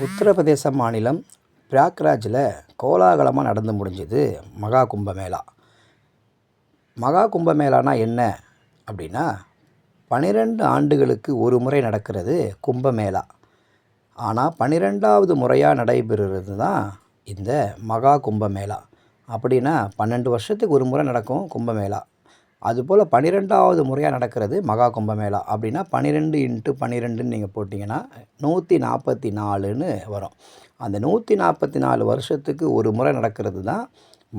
உத்தரப்பிரதேச மாநிலம் பிரயாக்ராஜில் கோலாகலமாக நடந்து முடிஞ்சுது மகா கும்பமேளா. மகா கும்பமேளானா என்ன அப்படின்னா, 12 ஆண்டுகளுக்கு ஒரு முறை நடக்கிறது கும்பமேளா. ஆனால் 12வது முறையாக நடைபெறுறது தான் இந்த மகா கும்பமேளா. அப்படின்னா 12 வருஷத்துக்கு ஒரு முறை நடக்கும் கும்பமேளா. அதுபோல் 12வது முறையாக நடக்கிறது மகா கும்பமேளா. அப்படின்னா 12 × 12ன்னு நீங்கள் போட்டிங்கன்னா 144ன்னு வரும். அந்த 144 வருஷத்துக்கு ஒரு முறை நடக்கிறது தான்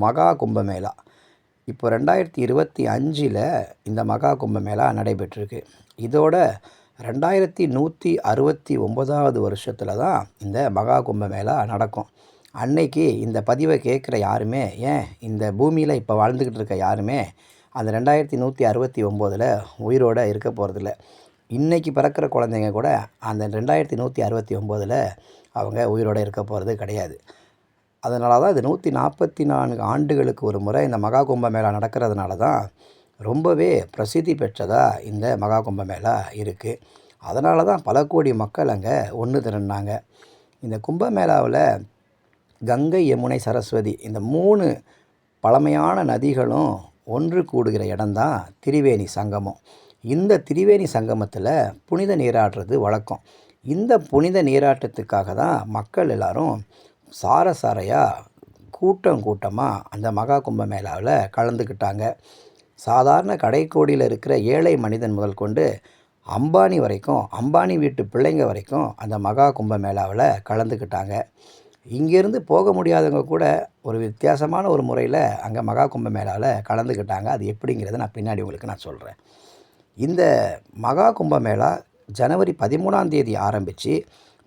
மகா கும்பமேளா. இப்போ 2025ல் இந்த மகா கும்பமேளா நடைபெற்றிருக்கு. இதோட 2169வது வருஷத்தில் தான் இந்த மகா கும்பமேளா நடக்கும். அன்னைக்கு இந்த பதிவை கேட்குற யாருமே, ஏன் இந்த பூமியில் இப்போ வாழ்ந்துக்கிட்டு இருக்க யாருமே அந்த 2169ல் உயிரோடு இருக்க போகிறதில்ல. இன்றைக்கி பிறக்கிற குழந்தைங்க கூட அந்த 2169ல் அவங்க உயிரோடு இருக்க போகிறது கிடையாது. அதனால தான் இது 144 ஆண்டுகளுக்கு ஒரு முறை இந்த மகா கும்பமேளா நடக்கிறதுனால தான் ரொம்பவே பிரசித்தி பெற்றதாக இந்த மகா கும்பமேளா இருக்குது. அதனால தான் பல கோடி மக்கள் அங்கே ஒன்று திரண்டாங்க. இந்த கும்பமேளாவில் கங்கை, யமுனை, சரஸ்வதி இந்த 3 பழமையான நதிகளும் ஒன்று கூடுகிற இடம்தான் திரிவேணி சங்கமம். இந்த திரிவேணி சங்கமத்தில் புனித நீராடுறது வழக்கம். இந்த புனித நீராட்டத்துக்காக தான் மக்கள் எல்லாரும் சாரையாக கூட்டமாக அந்த மகா கும்பமேளாவில் கலந்துக்கிட்டாங்க. சாதாரண கடைக்கோடியில் இருக்கிற ஏழை மனிதன் முதல் கொண்டு அம்பானி வரைக்கும், அம்பானி வீட்டு பிள்ளைங்க வரைக்கும் அந்த மகா கும்பமேளாவில் கலந்துக்கிட்டாங்க. இங்கேருந்து போக முடியாதவங்க கூட ஒரு வித்தியாசமான ஒரு முறையில் அங்கே மகா கும்பமேளாவில் கலந்துக்கிட்டாங்க. அது எப்படிங்கிறத நான் பின்னாடி உங்களுக்கு நான் சொல்கிறேன். இந்த மகா கும்பமேளா ஜனவரி 13ஆம் தேதி ஆரம்பித்து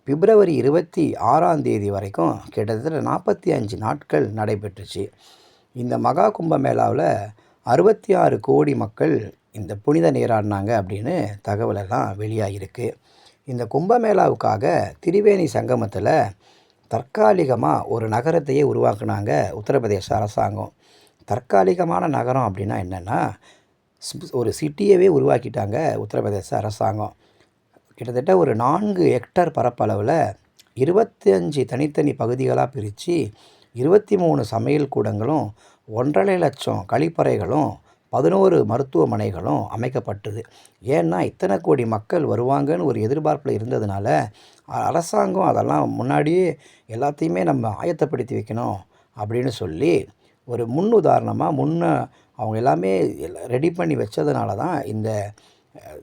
பிப்ரவரி 26ஆம் தேதி வரைக்கும் கிட்டத்தட்ட 45 நாட்கள் நடைபெற்றுச்சு. இந்த மகா கும்பமேளாவில் 66 கோடி மக்கள் இந்த புனித நீராடினாங்க அப்படின்னு தகவலெல்லாம் வெளியாகிருக்கு. இந்த கும்பமேளாவுக்காக திரிவேணி சங்கமத்தில் தற்காலிகமாக ஒரு நகரத்தையே உருவாக்குனாங்க உத்தரப்பிரதேச அரசாங்கம். தற்காலிகமான நகரம் அப்படின்னா என்னென்னா, ஒரு சிட்டியவே உருவாக்கிட்டாங்க உத்தரப்பிரதேச அரசாங்கம். கிட்டத்தட்ட ஒரு 4 ஹெக்டர் பரப்பளவில் 25 தனித்தனி பகுதிகளாக பிரித்து 23 சமையல் கூடங்களும் 1,50,000 லட்சம் கழிப்பறைகளும் 11 மருத்துவமனைகளும் அமைக்கப்பட்டது. ஏன்னா இத்தனை கோடி மக்கள் வருவாங்கன்னு ஒரு எதிர்பார்ப்பில் இருந்ததுனால அரசாங்கம் அதெல்லாம் முன்னாடியே எல்லாத்தையுமே நம்ம ஆயத்தப்படுத்தி வைக்கணும் அப்படின்னு சொல்லி ஒரு முன் உதாரணமாக அவங்க எல்லாமே ரெடி பண்ணி வச்சதுனால தான் இந்த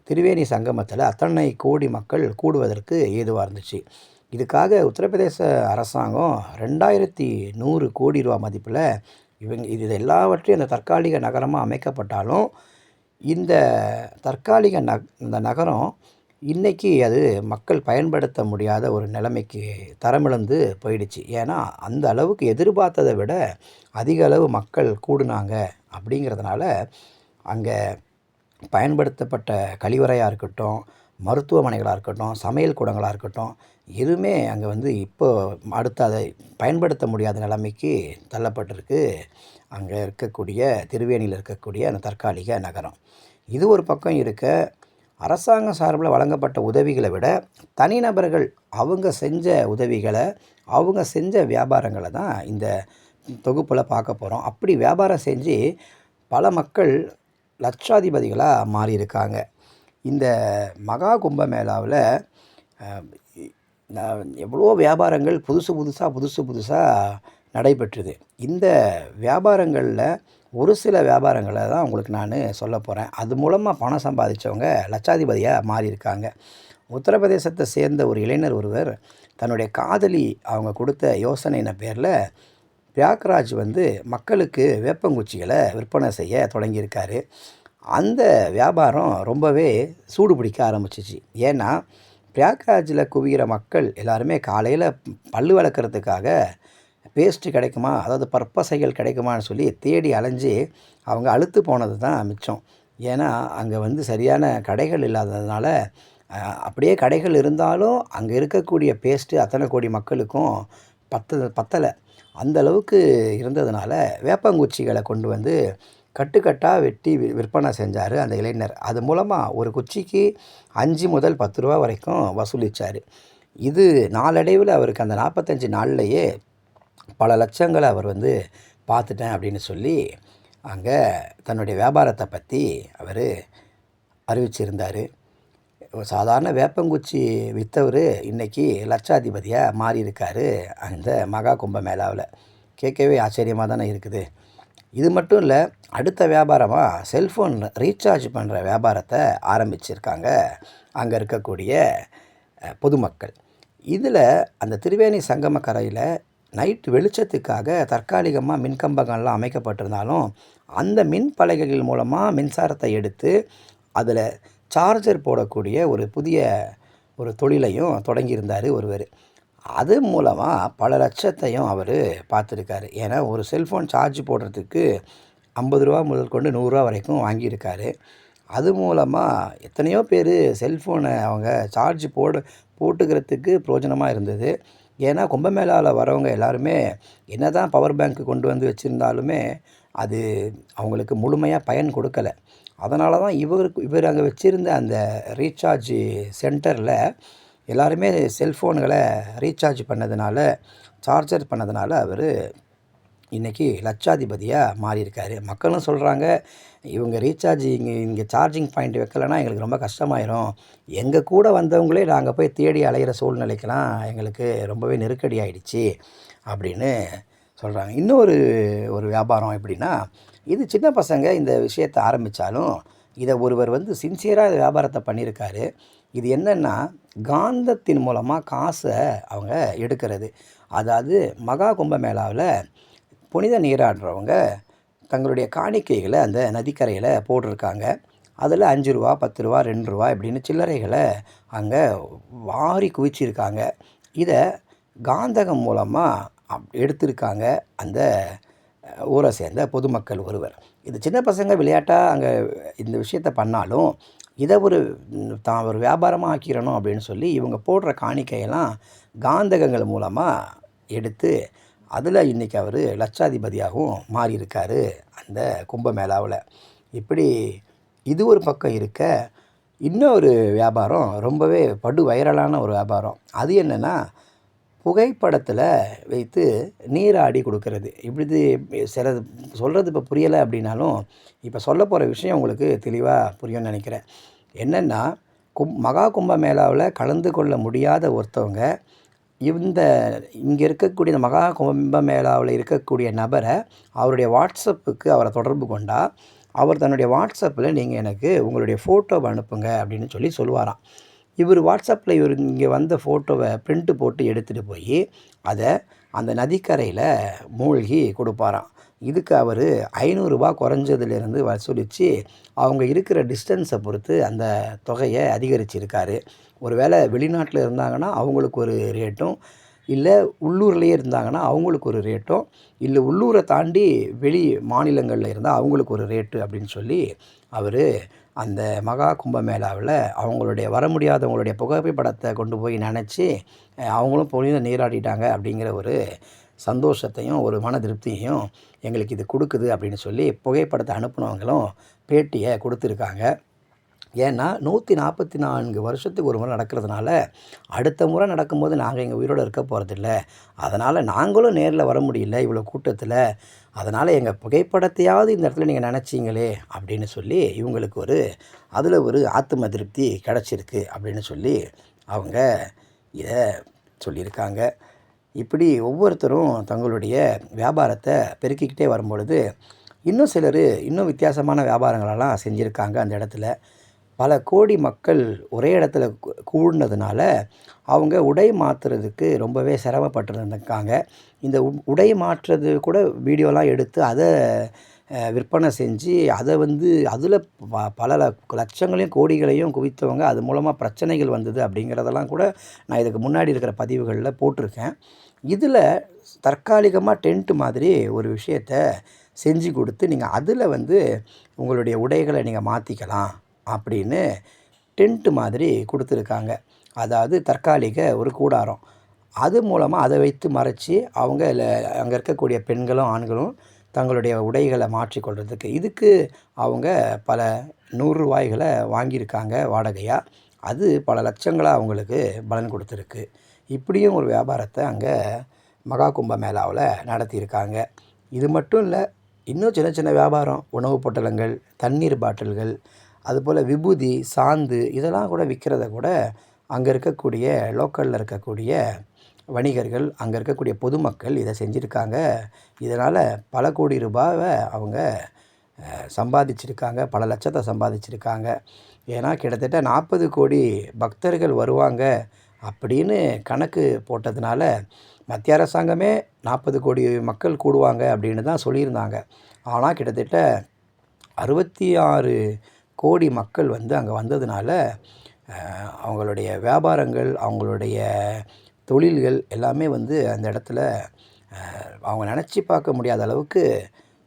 திரிவேணி சங்கமத்தில் அத்தனை கோடி மக்கள் கூடுவதற்கு ஏதுவாக இருந்துச்சு. இதுக்காக உத்தரப்பிரதேச அரசாங்கம் 2100 கோடி ரூபா மதிப்பில் இது எல்லாவற்றையும் அந்த தற்காலிக நகரமாக அமைக்கப்பட்டாலும் இந்த தற்காலிக இந்த நகரம் இன்றைக்கி அது மக்கள் பயன்படுத்த முடியாத ஒரு நிலைமைக்கு தரமிழந்து போயிடுச்சு. ஏன்னா அந்த அளவுக்கு எதிர்பார்த்ததை விட அதிக அளவு மக்கள் கூடுனாங்க. அப்படிங்கிறதுனால அங்கே பயன்படுத்தப்பட்ட கழிவறையாக இருக்கட்டும், மருத்துவமனைகளாக இருக்கட்டும், சமையல் கூடங்களாக இருக்கட்டும், எதுவுமே அங்கே இப்போ அடுத்து அதை பயன்படுத்த முடியாத நிலைமைக்கு தள்ளப்பட்டிருக்கு அங்கே இருக்கக்கூடிய திருவேணியில் இருக்கக்கூடிய அந்த தற்காலிக நகரம். இது ஒரு பக்கம் இருக்க, அரசாங்கம் சார்பில் வழங்கப்பட்ட உதவிகளை விட தனிநபர்கள் அவங்க செஞ்ச உதவிகளை, அவங்க செஞ்ச வியாபாரங்களை தான் இந்த தொகுப்பில் பார்க்க போகிறோம். அப்படி வியாபாரம் செஞ்சு பல மக்கள் லட்சாதிபதிகளாக மாறியிருக்காங்க. இந்த மகா கும்பமேளாவில் எவ்வளோ வியாபாரங்கள் புதுசு புதுசாக நடைபெற்றுது. இந்த வியாபாரங்களில் ஒரு சில வியாபாரங்களை தான் உங்களுக்கு நான் சொல்ல போகிறேன். அது மூலமாக பணம் சம்பாதிச்சவங்க லட்சாதிபதியாக மாறியிருக்காங்க. உத்தரப்பிரதேசத்தை சேர்ந்த ஒரு இளைஞர் ஒருவர் தன்னுடைய காதலி அவங்க கொடுத்த யோசனையின் பேரில் பிரயாக்ராஜ் மக்களுக்கு வேப்பங்குச்சிகளை விற்பனை செய்ய தொடங்கியிருக்காரு. அந்த வியாபாரம் ரொம்பவே சூடு பிடிக்க ஆரம்பிச்சிச்சு. ஏன்னா பிரயாக்ராஜில் குவிகிற மக்கள் எல்லாருமே காலையில் பல் விளக்குறதுக்காக பேஸ்ட்டு கிடைக்குமா, அதாவது பற்பசைகள் கிடைக்குமான்னு சொல்லி தேடி அலைஞ்சு அவங்க அலுத்து போனது தான் மிச்சம். ஏன்னா அங்கே சரியான கடைகள் இல்லாததுனால, அப்படியே கடைகள் இருந்தாலும் அங்கே இருக்கக்கூடிய பேஸ்ட்டு அத்தனை கோடி மக்களுக்கும் பத்தலை. அந்த அளவுக்கு இருந்ததுனால வேப்பங்குச்சிகளை கொண்டு கட்டுக்கட்டாக வெட்டி விற்பனை செஞ்சார் அந்த இளைஞர். அது மூலமாக ஒரு குச்சிக்கு 5 முதல் 10 ரூபா வரைக்கும் வசூலித்தார். இது நாளடைவில் அவருக்கு அந்த 45 நாள்லேயே பல லட்சங்களை அவர் வந்து பார்த்துட்டேன் அப்படின்னு சொல்லி அங்கே தன்னுடைய வியாபாரத்தை பற்றி அவர் அறிவிச்சிருந்தார். சாதாரண வேப்பங்குச்சி விற்றவர் இன்றைக்கி லட்சாதிபதியாக மாறியிருக்காரு அந்த மகா கும்பமேளாவில். கேட்கவே ஆச்சரியமாக தானே இருக்குது. இது மட்டும் இல்லை, அடுத்த வியாபாரமாக செல்ஃபோன் ரீசார்ஜ் பண்ணுற வியாபாரத்தை ஆரம்பிச்சிருக்காங்க அங்கே இருக்கக்கூடிய பொதுமக்கள். இதில் அந்த திரிவேணி சங்கம கரையில் நைட்டு வெளிச்சத்துக்காக தற்காலிகமாக மின்கம்பங்கள்லாம் அமைக்கப்பட்டிருந்தாலும் அந்த மின் பலகைகள் மூலமாக மின்சாரத்தை எடுத்து அதில் சார்ஜர் போடக்கூடிய ஒரு புதிய ஒரு தொழிலையும் தொடங்கியிருந்தார் ஒருவர். அது மூலமாக பல லட்சத்தையும் அவர் பார்த்துருக்காரு. ஏன்னா ஒரு செல்ஃபோன் சார்ஜ் போடுறதுக்கு 50 ரூபா முதல் கொண்டு 100 ரூபா வரைக்கும் வாங்கியிருக்காரு. அது மூலமாக எத்தனையோ பேர் செல்ஃபோனை அவங்க சார்ஜ் போட்டுக்கிறதுக்கு பிரயோஜனமாக இருந்தது. ஏன்னா கும்பமேளாவில் வரவங்க எல்லாருமே என்ன தான் பவர் பேங்க்கு கொண்டு வந்து வச்சுருந்தாலுமே அது அவங்களுக்கு முழுமையாக பயன் கொடுக்கலை. அதனால தான் இவர் அங்கே வச்சுருந்த அந்த ரீசார்ஜ் சென்டரில் எல்லாருமே செல்ஃபோன்களை ரீசார்ஜ் பண்ணதுனால, சார்ஜர் பண்ணதுனால அவர் இன்றைக்கி லட்சாதிபதியாக மாறியிருக்காரு. மக்களும் சொல்கிறாங்க, இவங்க ரீசார்ஜ் இங்கே சார்ஜிங் பாயிண்ட் வைக்கலைன்னா எங்களுக்கு ரொம்ப கஷ்டமாயிரும். எங்கள் கூட வந்தவங்களே நாங்கள் போய் தேடி அலைகிற சூழ்நிலைக்கெல்லாம் எங்களுக்கு ரொம்பவே நெருக்கடி ஆயிடுச்சு அப்படின்னு சொல்கிறாங்க. ஒரு வியாபாரம் எப்படின்னா, இது சின்ன பசங்க இந்த விஷயத்தை ஆரம்பித்தாலும் இதை ஒருவர் வந்து சின்சியராக வியாபாரத்தை பண்ணியிருக்காரு. இது என்னென்னா, காந்தத்தின் மூலமாக காசை அவங்க எடுக்கிறது. அதாவது மகா கும்பமேளாவில் புனித நீராடுறவங்க தங்களுடைய காணிக்கைகளை அந்த நதிக்கரையில் போட்டிருக்காங்க. அதில் 5 ரூபா, 10 ரூபா, 2 ரூபா இப்படின்னு சில்லறைகளை அங்கே வாரி குவிச்சிருக்காங்க. இதை காந்தகம் மூலமாக எடுத்திருக்காங்க அந்த ஊரை சேர்ந்த பொதுமக்கள் ஒருவர். இது சின்ன பசங்க விளையாட்டாக அங்கே இந்த விஷயத்தை பண்ணாலும் இதை தான் ஒரு வியாபாரமாக ஆக்கிடணும் அப்படின்னு சொல்லி இவங்க போடுற காணிக்கையெல்லாம் காந்தகங்கள் மூலமாக எடுத்து அதில் இன்றைக்கி அவர் லட்சாதிபதியாகவும் மாறியிருக்காரு அந்த கும்பமேளாவில். இப்படி இது ஒரு பக்கம் இருக்க, இன்னொரு வியாபாரம் ரொம்பவே படு வைரலான ஒரு வியாபாரம். அது என்னென்னா, புகைப்படத்தில் வைத்து நீராடி கொடுக்கறது. இப்படி சிலது சொல்கிறது இப்போ புரியலை அப்படின்னாலும் இப்போ சொல்ல போகிற விஷயம் உங்களுக்கு தெளிவாக புரியும்னு நினைக்கிறேன். என்னென்னா, மகா கும்பமேளாவில் கலந்து கொள்ள முடியாத ஒருத்தவங்க இங்கே இருக்கக்கூடிய இந்த மகா கும்பமேளாவில் இருக்கக்கூடிய நபரை அவருடைய வாட்ஸ்அப்புக்கு அவரை தொடர்பு கொண்டால் அவர் தன்னுடைய வாட்ஸ்அப்பில் நீங்கள் எனக்கு உங்களுடைய ஃபோட்டோவை அனுப்புங்க அப்படின்னு சொல்லுவாராம். இவர் வாட்ஸ்அப்பில் இங்கே வந்த ஃபோட்டோவை பிரிண்ட்டு போட்டு எடுத்துகிட்டு போய் அதை அந்த நதிக்கரையில் மூழ்கி கொடுப்பாராம். இதுக்கு அவர் 500 ரூபா குறைஞ்சதுலேருந்து வசூலித்து அவங்க இருக்கிற டிஸ்டன்ஸை பொறுத்து அந்த தொகையை அதிகரிச்சிருக்காரு. ஒருவேளை வெளிநாட்டில் இருந்தாங்கன்னா அவங்களுக்கு ஒரு ரேட்டும், இல்லை உள்ளூர்லேயே இருந்தாங்கன்னா அவங்களுக்கு ஒரு ரேட்டும், இல்லை உள்ளூரை தாண்டி வெளி மாநிலங்களில் இருந்தால் அவங்களுக்கு ஒரு ரேட்டு அப்படின்னு சொல்லி அவர் அந்த மகா கும்பமேளாவில் வர முடியாதவங்களுடைய புகைப்படத்தை கொண்டு போய் நினச்சி அவங்களும் புனித நீராடிட்டாங்க அப்படிங்கிற ஒரு சந்தோஷத்தையும் ஒரு மன திருப்தியையும் எங்களுக்கு இது கொடுக்குது அப்படின்னு சொல்லி புகைப்படத்தை அனுப்புனவங்களும் பேட்டியை கொடுத்துருக்காங்க. ஏன்னா 144 வருஷத்துக்கு ஒரு முறை நடக்கிறதுனால அடுத்த முறை நடக்கும்போது நாங்கள் எங்கள் உயிரோடு இருக்க போகிறதில்ல. அதனால் நாங்களும் நேரில் வர முடியல இவ்வளோ கூட்டத்தில். அதனால் எங்கள் புகைப்படத்தையாவது இந்த இடத்துல நீங்கள் நினச்சிங்களே அப்படின்னு சொல்லி இவங்களுக்கு அதில் ஒரு ஆத்ம திருப்தி கிடச்சிருக்கு அப்படின்னு சொல்லி அவங்க இதை சொல்லியிருக்காங்க. இப்படி ஒவ்வொருத்தரும் தங்களுடைய வியாபாரத்தை பெருக்கிக்கிட்டே வரும்பொழுது இன்னும் சிலர் இன்னும் வித்தியாசமான வியாபாரங்களெல்லாம் செஞ்சுருக்காங்க. அந்த இடத்துல பல கோடி மக்கள் ஒரே இடத்துல கூடினதுனால அவங்க உடை மாற்றுறதுக்கு ரொம்பவே சிரமப்பட்டுருந்துருக்காங்க. இந்த உடை மாற்றுறது கூட வீடியோலாம் எடுத்து அதை விற்பனை செஞ்சு அதை அதில் பல லட்சங்களையும் கோடிகளையும் குவித்தவங்க. அது மூலமாக பிரச்சனைகள் வந்தது அப்படிங்கிறதெல்லாம் கூட நான் இதுக்கு முன்னாடி இருக்கிற பதிவுகளில் போட்டிருக்கேன். இதில் தற்காலிகமாக டென்ட் மாதிரி ஒரு விஷயத்தை செஞ்சு கொடுத்து நீங்கள் அதில் உங்களுடைய உடைகளை நீங்கள் மாற்றிக்கலாம் அப்படின்னு டென்ட்டு மாதிரி கொடுத்துருக்காங்க. அதாவது தற்காலிக ஒரு கூடாரம். அது மூலமாக அதை வைத்து மறைச்சி அவங்க அங்கே இருக்கக்கூடிய பெண்களும் ஆண்களும் தங்களுடைய உடைகளை மாற்றிக்கொள்கிறதுக்கு இதுக்கு அவங்க பல 100 ரூபாய்களை வாங்கியிருக்காங்க வாடகையாக. அது பல லட்சங்களாக அவங்களுக்கு பலன் கொடுத்துருக்கு. இப்படியும் ஒரு வியாபாரத்தை அங்கே மகா கும்பமேளாவில் நடத்தியிருக்காங்க. இது மட்டும் இல்லை, இன்னும் சின்ன சின்ன வியாபாரம், உணவு பொட்டலங்கள், தண்ணீர் பாட்டில்கள், அதுபோல் விபூதி, சாந்து இதெல்லாம் கூட விற்கிறத கூட அங்கே இருக்கக்கூடிய லோக்கலில் இருக்கக்கூடிய வணிகர்கள், அங்கே இருக்கக்கூடிய பொதுமக்கள் இதை செஞ்சுருக்காங்க. இதனால் பல கோடி ரூபாவை அவங்க சம்பாதிச்சிருக்காங்க, பல லட்சத்தை சம்பாதிச்சிருக்காங்க. ஏன்னா கிட்டத்தட்ட 40 கோடி பக்தர்கள் வருவாங்க அப்படின்னு கணக்கு போட்டதுனால மத்திய அரசாங்கமே 40 கோடி மக்கள் கூடுவாங்க அப்படின்னு தான் சொல்லியிருந்தாங்க. ஆனால் கிட்டத்தட்ட 66 கோடி மக்கள் வந்து அங்கே வந்ததுனால அவங்களுடைய வியாபாரங்கள், அவங்களுடைய தொழில்கள் எல்லாமே வந்து அந்த இடத்துல அவங்க நினச்சி பார்க்க முடியாத அளவுக்கு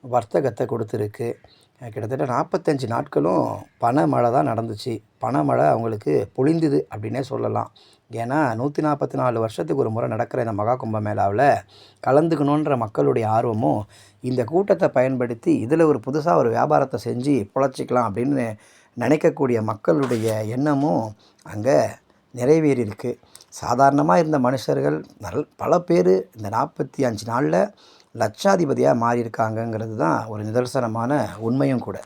வர்த்தகத்தை கொடுத்துருக்கு. கிட்டத்தட்ட 45 நாட்களும் பனமழை தான் நடந்துச்சு. பனமழை அவங்களுக்கு பொழிந்துது அப்படின்னே சொல்லலாம். ஏன்னா 144 வருஷத்துக்கு ஒரு முறை நடக்கிற இந்த மகா கும்பமேளாவில் கலந்துக்கணுன்ற மக்களுடைய ஆர்வமும், இந்த கூட்டத்தை பயன்படுத்தி இதில் ஒரு புதுசாக ஒரு வியாபாரத்தை செஞ்சு பொழைச்சிக்கலாம் அப்படின்னு நினைக்கக்கூடிய மக்களுடைய எண்ணமும் அங்கே நிறைவேறியிருக்கு. சாதாரணமாக இருந்த மனுஷர்கள் பல பேர் இந்த 45 நாளில் லட்சாதிபதியாக மாறியிருக்காங்கங்கிறது தான் ஒரு நிதர்சனமான உண்மையும் கூட.